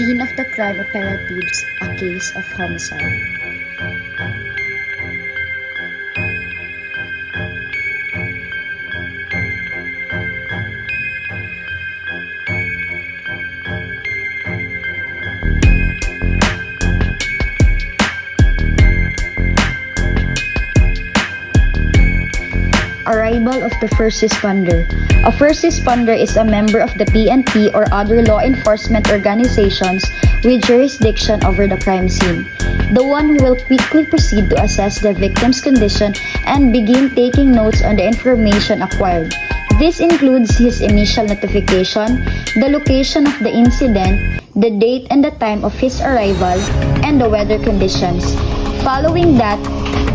Scene of the crime operatives, a case of homicide. Arrival of the first responder. A first responder is a member of the PNP or other law enforcement organizations with jurisdiction over the crime scene. The one who will quickly proceed to assess the victim's condition and begin taking notes on the information acquired. This includes his initial notification, the location of the incident, the date and the time of his arrival, and the weather conditions. Following that,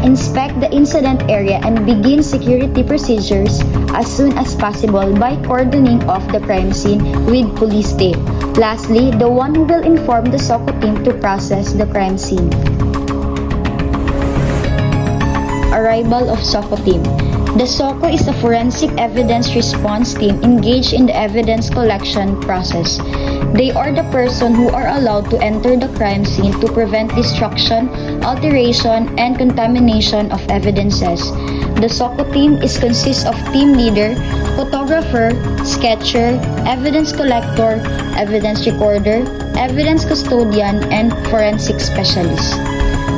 inspect the incident area and begin security procedures as soon as possible by cordoning off the crime scene with police tape. Lastly, the one who will inform the SOCO team to process the crime scene. Arrival of SOCO team. The SOCO is a forensic evidence response team engaged in the evidence collection process. They are the person who are allowed to enter the crime scene to prevent destruction, alteration, and contamination of evidences. The SOCO team consists of team leader, photographer, sketcher, evidence collector, evidence recorder, evidence custodian, and forensic specialist.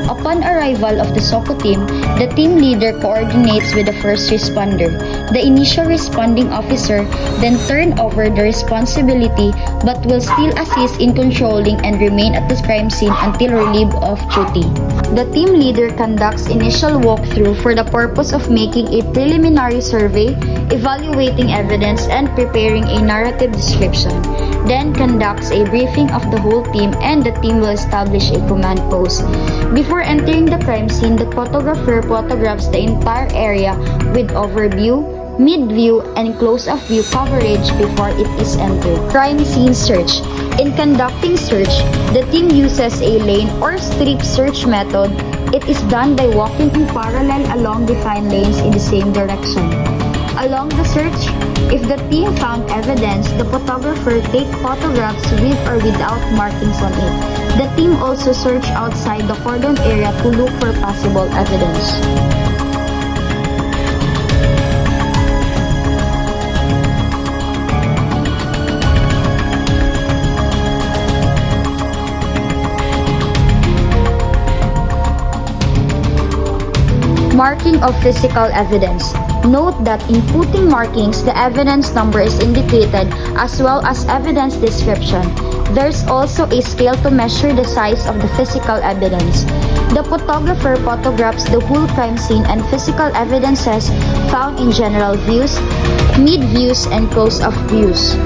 Upon arrival of the SOCO team, the team leader coordinates with the first responder. The initial responding officer then turn over the responsibility but will still assist in controlling and remain at the crime scene until relieved of duty. The team leader conducts initial walkthrough for the purpose of making a preliminary survey, evaluating evidence, and preparing a narrative description. Then conducts a briefing of the whole team and the team will establish a command post. Before entering the crime scene, the photographer photographs the entire area with overview, mid-view, and close-up view coverage before it is entered. Crime scene search. In conducting search, the team uses a lane or strip search method. It is done by walking in parallel along defined lanes in the same direction. Along the search, if the team found evidence, the photographer takes photographs with or without markings on it. The team also search outside the cordon area to look for possible evidence. Marking of physical evidence. Note that in putting markings, the evidence number is indicated as well as evidence description. There's also a scale to measure the size of the physical evidence. The photographer photographs the whole crime scene and physical evidences found in general views, mid views, and close-up views.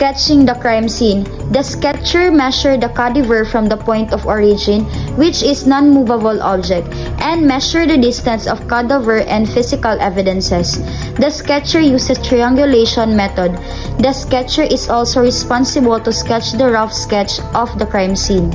Sketching the crime scene. The sketcher measures the cadaver from the point of origin, which is non-movable object, and measure the distance of cadaver and physical evidences. The sketcher uses triangulation method. The sketcher is also responsible to sketch the rough sketch of the crime scene.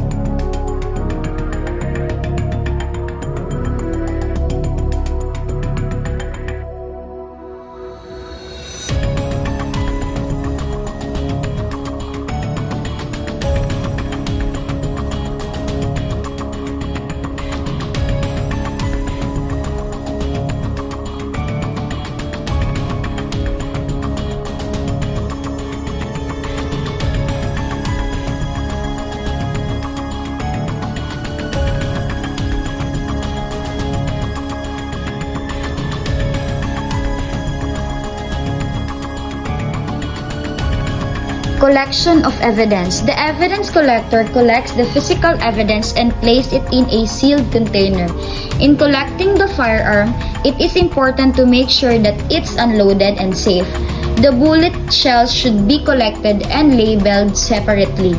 Collection of evidence. The evidence collector collects the physical evidence and places it in a sealed container. In collecting the firearm, it is important to make sure that it's unloaded and safe. The bullet shells should be collected and labeled separately.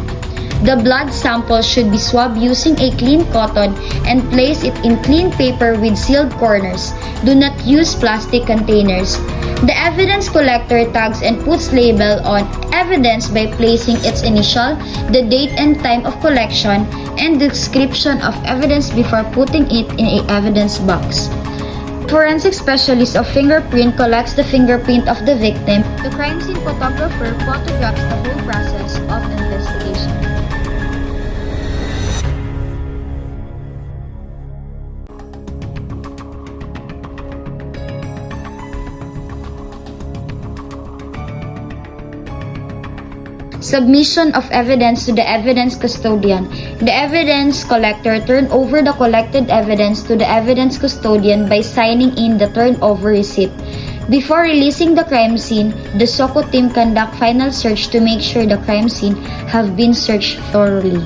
The blood sample should be swabbed using a clean cotton and place it in clean paper with sealed corners. Do not use plastic containers. The evidence collector tags and puts label on evidence by placing its initial, the date and time of collection, and description of evidence before putting it in a evidence box. Forensic specialist of fingerprint collects the fingerprint of the victim. The crime scene photographer photographs the whole process of investigation. Submission of evidence to the evidence custodian. The evidence collector turns over the collected evidence to the evidence custodian by signing in the turnover receipt. Before releasing the crime scene, the SOCO team conduct final search to make sure the crime scene have been searched thoroughly.